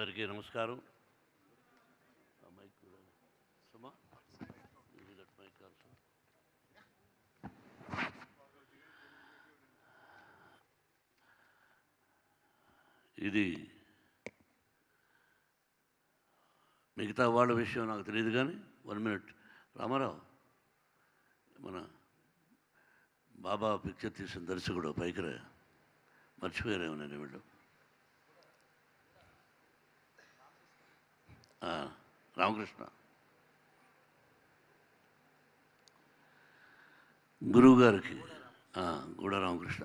అందరికీ నమస్కారం. ఇది మిగతా వాళ్ళ విషయం నాకు తెలియదు, కానీ 1 minute రామారావు, మన బాబా పిక్చర్ తీసిన దర్శకుడు పైకి మర్చిపోయారేమో నేను వీళ్ళు. రామకృష్ణ గురువు గారికి, గూడ రామకృష్ణ,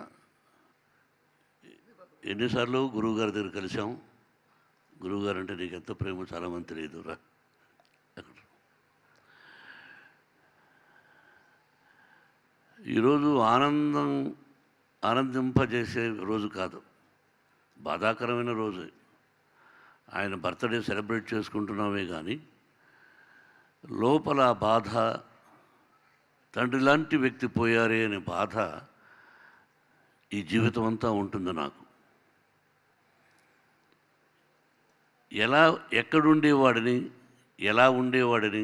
ఎన్నిసార్లు గురువు గారి దగ్గర కలిసాం. గురువుగారు అంటే నీకు ఎంత ప్రేమ చాలామంది తెలియదు రా. ఈరోజు ఆనందింపజేసే రోజు కాదు, బాధాకరమైన రోజే. ఆయన బర్త్డే సెలబ్రేట్ చేసుకుంటున్నామే కానీ లోపల బాధ, తండ్రి లాంటి వ్యక్తి పోయారే అనే బాధ ఈ జీవితం అంతా ఉంటుంది నాకు. ఎక్కడుండేవాడిని, ఎలా ఉండేవాడిని,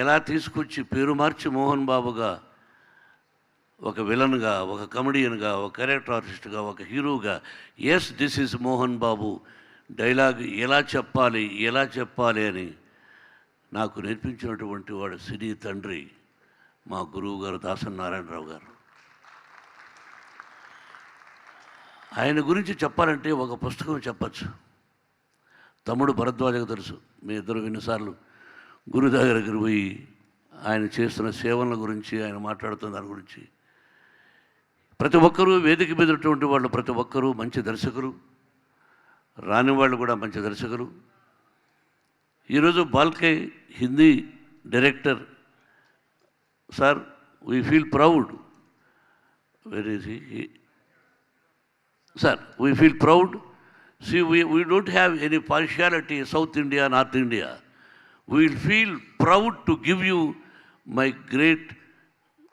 ఎలా తీసుకొచ్చి పేరు మార్చి మోహన్ బాబుగా, ఒక విలన్గా, ఒక కమెడియన్గా, ఒక క్యారెక్టర్ ఆర్టిస్ట్గా, ఒక హీరోగా, yes this is Mohan Babu dialogue ఎలా చెప్పాలి అని నాకు నేర్పించినటువంటి వాడు సినీ తండ్రి మా గురువు గారు దాసరి నారాయణరావు గారు. ఆయన గురించి చెప్పాలంటే ఒక పుస్తకం చెప్పచ్చు. తమ్ముడు భరద్వాజకు తెలుసు, మీ ఇద్దరు ఎన్నిసార్లు గురు దగ్గరికి పోయి ఆయన చేస్తున్న సేవల గురించి, ఆయన మాట్లాడుతున్న దాని గురించి. ప్రతి ఒక్కరూ వేదిక మీద ఉన్నటువంటి వాళ్ళు ప్రతి ఒక్కరూ మంచి దర్శకులు, రాని వాళ్ళు కూడా మంచి దర్శకులు. ఈరోజు బాల్కే Hindi director sir, we feel proud. Where is he? Sir, we feel proud. See, we don't have any partiality, South India, North India. We will feel proud to give you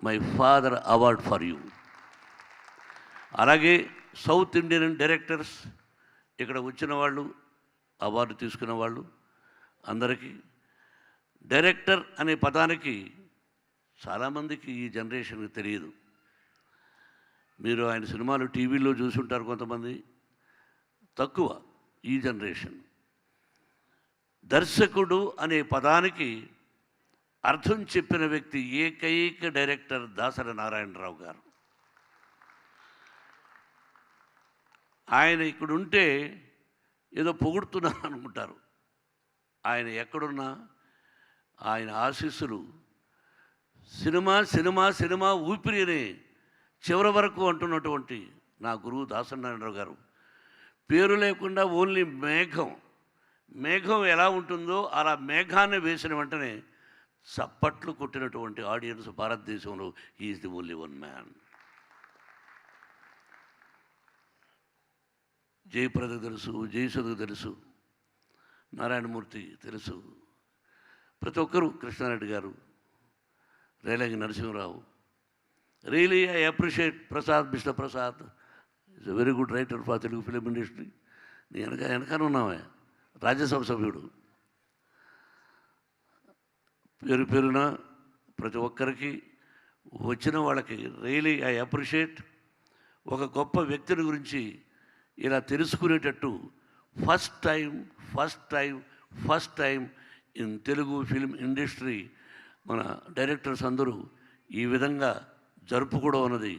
my father award for you. అలాగే south Indian directors ఇక్కడ వచ్చిన వాళ్ళు, award తీసుకున్న వాళ్ళు అందరికీ, director అనే పదానికి చాలామందికి ఈ జనరేషన్కి తెలియదు. మీరు ఆయన సినిమాలు టీవీలో చూసుంటారు కొంతమంది, తక్కువ ఈ జనరేషన్. దర్శకుడు అనే పదానికి అర్థం చెప్పిన వ్యక్తి ఏకైక డైరెక్టర్ దాసరి నారాయణరావు గారు. ఆయన ఇక్కడుంటే ఏదో పొగుడుతున్నారు అనుకుంటారు. ఆయన ఎక్కడున్నా ఆయన ఆశీస్సులు సినిమా సినిమా సినిమా ఊపిరి అనే చివరి వరకు అంటున్నటువంటి నా గురువు దాసరి నారాయణరావు గారు. పేరు లేకుండా ఓన్లీ మేఘం ఎలా ఉంటుందో అలా మేఘాన్ని వేసిన వెంటనే చప్పట్లు కొట్టినటువంటి ఆడియన్స్ భారతదేశంలో is the only one man. జయప్రదకు తెలుసు, జయసుధకు తెలుసు, నారాయణమూర్తి తెలుసు, ప్రతి ఒక్కరూ, Krishna Reddy garu, Relangi Narasimha Rao. Really I appreciate Prasad, mister Prasad is a very good writer for Telugu film industry. నీ వెనకాల ఉన్నావే, రాజ్యసభ సభ్యుడు. పేరున ప్రతి ఒక్కరికి, వచ్చిన వాళ్ళకి రియలీ ఐ అప్రిషియేట్. ఒక గొప్ప వ్యక్తిని గురించి ఇలా తెలుసుకునేటట్టు first time in Telugu film industry మన డైరెక్టర్స్ అందరూ ఈ విధంగా జరుపుకోవడం అన్నది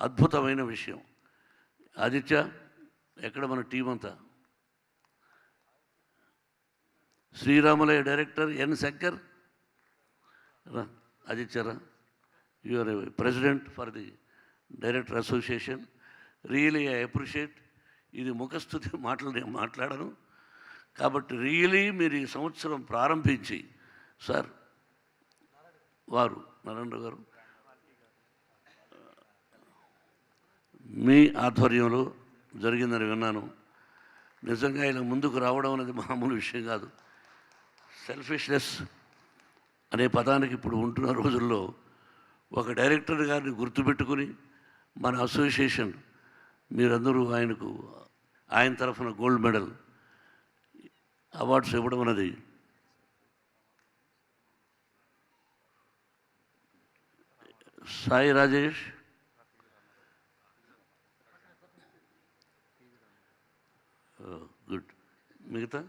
అద్భుతమైన విషయం. ఆదిత్య, ఎక్కడ మన టీం అంతా? శ్రీరాములయ్య డైరెక్టర్, ఎన్ శంకర్ రా. ఆదిత్యరా, you are president for the director association. Really I appreciate. ఇది ముఖస్థుతి మాటలు నేను మాట్లాడను కాబట్టి రియలీ మీరు ఈ సంవత్సరం ప్రారంభించి, సార్ వారు నారాయణరావు గారు మీ ఆధ్వర్యంలో జరిగిందని విన్నాను. నిజంగా ఇలా ముందుకు రావడం అనేది మామూలు విషయం కాదు. సెల్ఫిష్నెస్ అనే పదానికి ఇప్పుడు ఉంటున్న రోజుల్లో ఒక డైరెక్టర్ గారిని గుర్తుపెట్టుకుని మన అసోసియేషన్ మీరందరూ ఆయన తరఫున గోల్డ్ మెడల్ అవార్డ్స్ ఇవ్వడం అనేది సాయి రాజేష్, గుడ్. మిగతా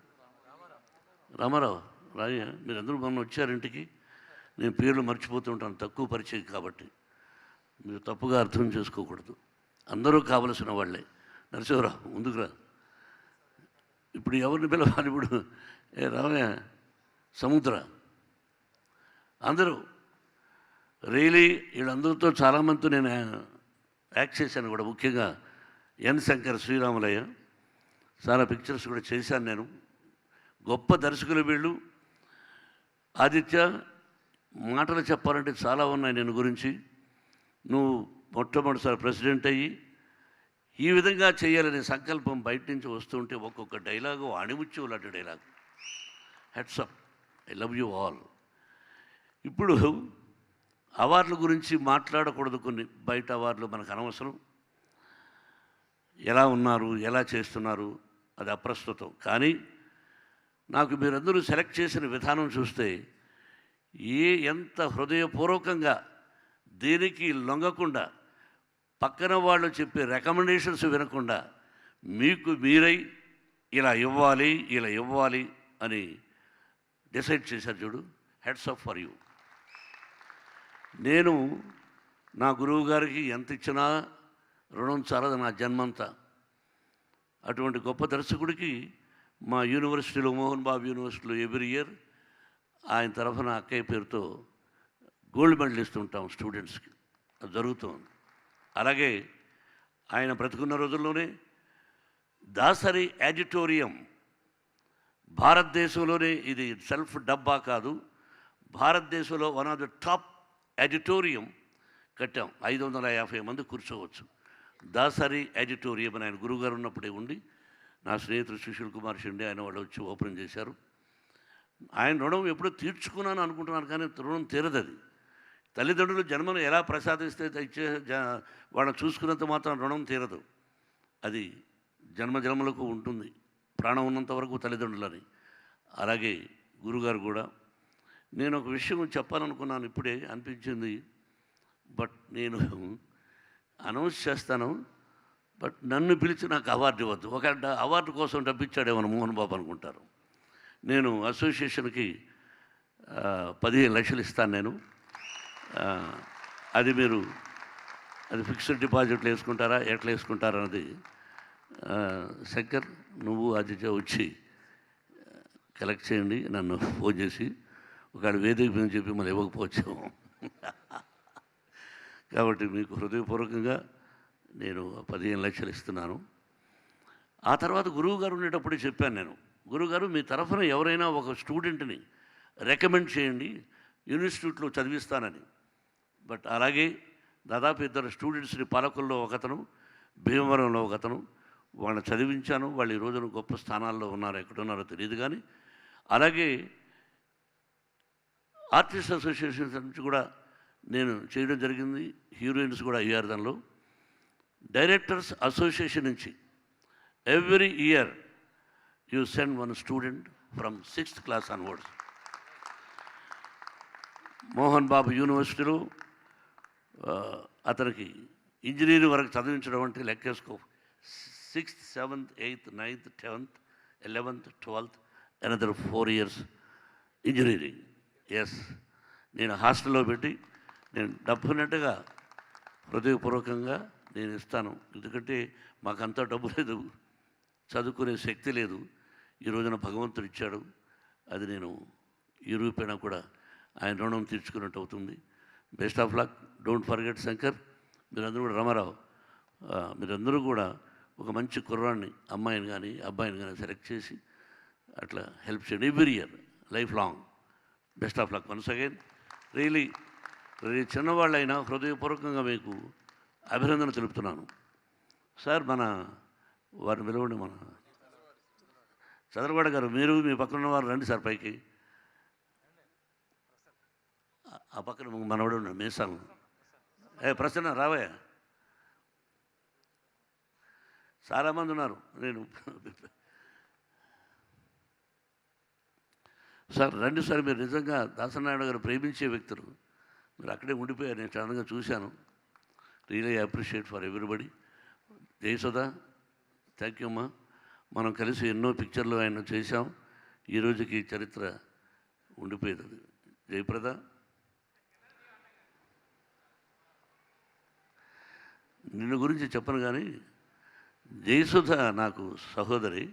రామారావు రాజయ్య, మీరందరూ మొన్న వచ్చారు ఇంటికి. నేను పేర్లు మర్చిపోతూ ఉంటాను, తక్కువ పరిచయం కాబట్టి మీరు తప్పుగా అర్థం చేసుకోకూడదు. అందరూ కావలసిన వాళ్ళే. నరసింహరావు ముందుకురా. ఇప్పుడు ఎవరిని పిలవాలి? ఇప్పుడు రామయ్య, సముద్ర, అందరూ రియలీ వీళ్ళందరితో చాలామందితో నేను యాక్ట్ చేశాను కూడా. ముఖ్యంగా ఎన్ శంకర్, శ్రీరాములయ్య, చాలా పిక్చర్స్ కూడా చేశాను నేను. గొప్ప దర్శకులు వీళ్ళు. ఆదిత్య, మాటలు చెప్పాలంటే చాలా ఉన్నాయి నేను గురించి. నువ్వు మొట్టమొదటిసారి ప్రెసిడెంట్ అయ్యి ఈ విధంగా చేయాలనే సంకల్పం బయట నుంచి వస్తుంటే ఒక్కొక్క డైలాగు అణిముత్యం లాంటి dialogue. Heads up, I love you all. ఇప్పుడు అవార్డుల గురించి మాట్లాడకూడదు, కొన్ని బయట అవార్డులు మనకు అనవసరం. ఎలా ఉన్నారు, ఎలా చేస్తున్నారు అది అప్రస్తుతం. కానీ నాకు మీరందరూ సెలెక్ట్ చేసిన విధానం చూస్తే ఎంత హృదయపూర్వకంగా, దేనికి లొంగకుండా, పక్కన వాళ్ళు చెప్పే రికమెండేషన్స్ వినకుండా మీకు మీరై ఇలా ఇవ్వాలి, ఇలా ఇవ్వాలి అని డిసైడ్ చేశారు చూడు. Heads of for you. నేను నా గురువు గారికి ఎంత ఇచ్చినా రుణం చాలదు నా జన్మంతా. అటువంటి గొప్ప దర్శకుడికి మా యూనివర్సిటీలో, మోహన్ బాబు యూనివర్సిటీలో ఎవ్రీ ఇయర్ ఆయన తరఫున అక్కయ్య పేరుతో గోల్డ్ మెడల్ ఇస్తుంటాం స్టూడెంట్స్కి. అది జరుగుతుంది. అలాగే ఆయన బ్రతుకున్న రోజుల్లోనే దాసరి ఆడిటోరియం, భారతదేశంలోనే ఇది సెల్ఫ్ డబ్బా కాదు, భారతదేశంలో one of the top auditorium కట్టాం. 550 మంది కూర్చోవచ్చు. దాసరి ఆడిటోరియం అని ఆయన గురువుగారు ఉన్నప్పుడే ఉండి, నా స్నేహితుడు సుశీల్ కుమార్ షిండే ఆయన వాళ్ళు వచ్చి ఓపెన్ చేశారు. ఆయన రుణం ఎప్పుడో తీర్చుకున్నాను అనుకుంటున్నాను, కానీ రుణం తీరదు. అది తల్లిదండ్రులు జన్మను ఎలా ప్రసాదిస్తే ఇచ్చే వాళ్ళని చూసుకున్నంత మాత్రం రుణం తీరదు. అది జన్మలకు ఉంటుంది, ప్రాణం ఉన్నంత వరకు తల్లిదండ్రులని. అలాగే గురుగారు కూడా. నేను ఒక విషయం చెప్పాలనుకున్నాను, ఇప్పుడే అనిపించింది. బట్ నేను అనౌన్స్ చేస్తాను, బట్ నన్ను పిలిచి నాకు అవార్డు ఇవ్వద్దు. ఒక అవార్డు కోసం డబ్బిచ్చాడేమో మోహన్ బాబు అనుకుంటారు. నేను అసోసియేషన్కి 15 లక్షలు ఇస్తాను నేను. అది మీరు అది ఫిక్స్డ్ డిపాజిట్లు వేసుకుంటారా, ఎట్లా వేసుకుంటారా అన్నది శంకర్, నువ్వు ఆదిత్య వచ్చి కలెక్ట్ చేయండి. నన్ను ఫోన్ చేసి ఒకవేళ వేదిక మీద చెప్పి మళ్ళీ ఇవ్వకపోవచ్చాము. కాబట్టి మీకు హృదయపూర్వకంగా నేను 15 లక్షలు ఇస్తున్నాను. ఆ తర్వాత గురువుగారు ఉండేటప్పుడే చెప్పాను నేను, గురువుగారు మీ తరఫున ఎవరైనా ఒక స్టూడెంట్ని రికమెండ్ చేయండి, ఇన్స్టిట్యూట్లో చదివిస్తానని. బట్ అలాగే దాదాపు 2 స్టూడెంట్స్ని, పాలకుల్లో ఒకతను, భీమవరంలో ఒకతను, వాళ్ళని చదివించాను. వాళ్ళు ఈ రోజున గొప్ప స్థానాల్లో ఉన్నారు, ఎక్కడున్నారో తెలియదు. కానీ అలాగే ఆర్టిస్ట్ అసోసియేషన్స్ నుంచి కూడా నేను చేయడం జరిగింది. హీరోయిన్స్ కూడా అయ్యారు దానిలో. డైరెక్టర్స్ అసోసియేషన్ నుంచి every year you send 1 student from 6th class onwards. Mohan Babu యూనివర్సిటీలో అతనికి ఇంజనీరింగ్ వరకు చదివించడం అంటే లెక్కేసుకో. 6th, 7th, 8th, 9th, 10th, 11th, 12th, another 4 years engineering. Yes, నేను హాస్టల్లో పెట్టి నేను డెఫినెట్గా హృదయపూర్వకంగా నేను ఇస్తాను. ఎందుకంటే మాకంతా డబ్బు లేదు, చదువుకునే శక్తి లేదు. ఈ రోజున భగవంతుడు ఇచ్చాడు. అది నేను ఈ రూపేణా కూడా ఆయన రుణం తీర్చుకున్నట్టు అవుతుంది. Best of luck. Don't forget Shankar. మీరందరూ కూడా, రామారావు, మీరందరూ కూడా ఒక మంచి కుర్రాన్ని, అమ్మాయిని కానీ అబ్బాయిని కానీ సెలెక్ట్ చేసి అట్లా హెల్ప్ చేయండి. Every year, life long. Best of luck once again. Really చిన్నవాళ్ళైనా హృదయపూర్వకంగా మీకు అభినందన తెలుపుతున్నాను. సార్, మన వారిని పిలవండి. మన చంద్రబాబు గారు, మీరు మీ పక్కన ఉన్నవారు రండి సార్ పైకి. ఆ పక్కన మనవాడు ఉన్నాడు మీసాలు. ప్రసన్న రావయ్య. చాలామంది ఉన్నారు. నేను సార్ రండి సార్, మీరు నిజంగా దాసనారాయణ గారు ప్రేమించే వ్యక్తులు, మీరు అక్కడే ఉండిపోయారు, నేను సడన్గా చూశాను. Really appreciate for everybody. Jayasudha, thank you అమ్మా. మనం కలిసి ఎన్నో పిక్చర్లు ఆయన చేశాం, ఈరోజుకి చరిత్ర ఉండిపోయేది. జయప్రద, నిన్ను గురించి చెప్పను కానీ జయసుధ నాకు సహోదరి,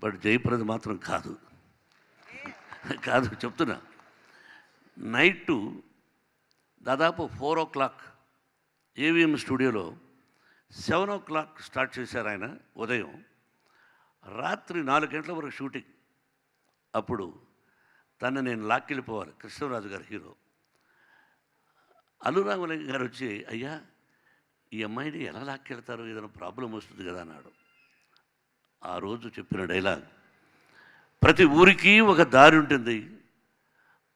బట్ జయప్రద మాత్రం కాదు. కాదు చెప్తున్నా. నైట్ దాదాపు 4 o'clock ఏవిఎం స్టూడియోలో 7 o'clock స్టార్ట్ చేశారు ఆయన ఉదయం, రాత్రి 4 గంటల వరకు షూటింగ్. అప్పుడు తను నేను లాక్కెళ్ళిపోవాలి, కృష్ణరాజు గారు హీరో. అనురామలింగ గారు వచ్చి, అయ్యా ఈ అమ్మాయిని ఎలా లాక్కెళ్తారు, ఏదైనా ప్రాబ్లం వస్తుంది కదా అన్నాడు. ఆ రోజు చెప్పిన డైలాగ్, ప్రతి ఊరికి ఒక దారి ఉంటుంది,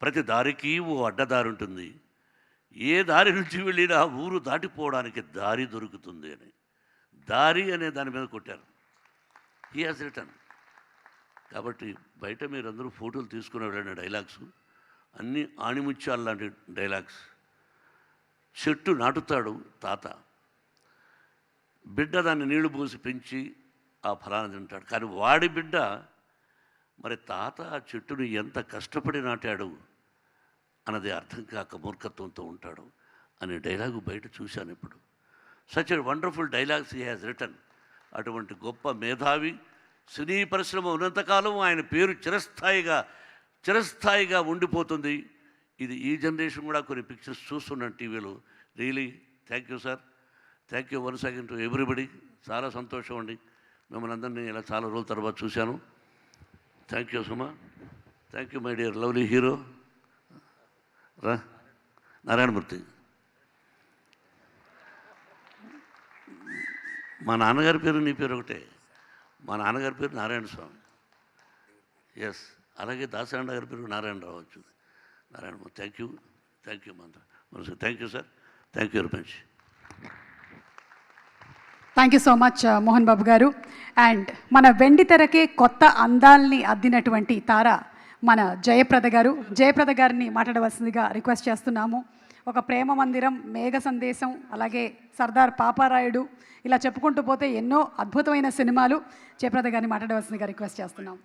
ప్రతి దారికి ఓ అడ్డదారి ఉంటుంది, ఏ దారి నుంచి వెళ్ళినా ఊరు దాటిపోవడానికి దారి దొరుకుతుంది అని. దారి అనే దాని మీద కొట్టారు. He has return. కాబట్టి బయట మీరందరూ ఫోటోలు తీసుకుని వెళ్ళిన డైలాగ్స్ అన్నీ ఆణిముత్యాలు లాంటి డైలాగ్స్. చెట్టు నాటుతాడు తాత, బిడ్డ దాన్ని నీళ్లు పోసి పెంచి ఆ ఫలాన్ని తింటాడు. కానీ వాడి బిడ్డ మరి తాత ఆ చెట్టును ఎంత కష్టపడి నాటాడు అన్నది అర్థం కాక మూర్ఖత్వంతో ఉంటాడు అనే డైలాగు బయట చూశాను ఇప్పుడు. Such a wonderful dialogues he has return. అటువంటి గొప్ప మేధావి, సినీ పరిశ్రమ ఉన్నంతకాలం ఆయన పేరు చిరస్థాయిగా ఉండిపోతుంది. ఇది ఈ జనరేషన్ కూడా కొన్ని పిక్చర్స్ చూస్తున్నాను టీవీలో. Really thank you sir, thank you once again to everybody. చాలా సంతోషం అండి, మిమ్మల్ని అందరినీ ఇలా చాలా రోజుల తర్వాత చూశాను. Thank you Suma, thank you my dear lovely hero. రా నారాయణమూర్తి, మా నాన్నగారి పేరు నీ పేరు ఒకటే. మా నాన్నగారి పేరు నారాయణ స్వామి. ఎస్, అలాగే దాసనారాయణ గారి పేరు నారాయణరావు వచ్చింది. నారాయణమూర్తి, థ్యాంక్ యూ మంత్ర మనసు. Thank you sir, thank you very much. Thank you so much Mohan Babu garu. And మన వెండి తెరకే కొత్త అందాల్ని అద్దినటువంటి తార మన జయప్రద గారు. జయప్రద గారిని మాట్లాడవలసిందిగా రిక్వెస్ట్ చేస్తున్నాము. ఒక ప్రేమ మందిరం, మేఘ సందేశం, అలాగే సర్దార్ పాపారాయుడు, ఇలా చెప్పుకుంటూ పోతే ఎన్నో అద్భుతమైన సినిమాలు. జయప్రద గారిని మాట్లాడవలసిందిగా రిక్వెస్ట్ చేస్తున్నాము.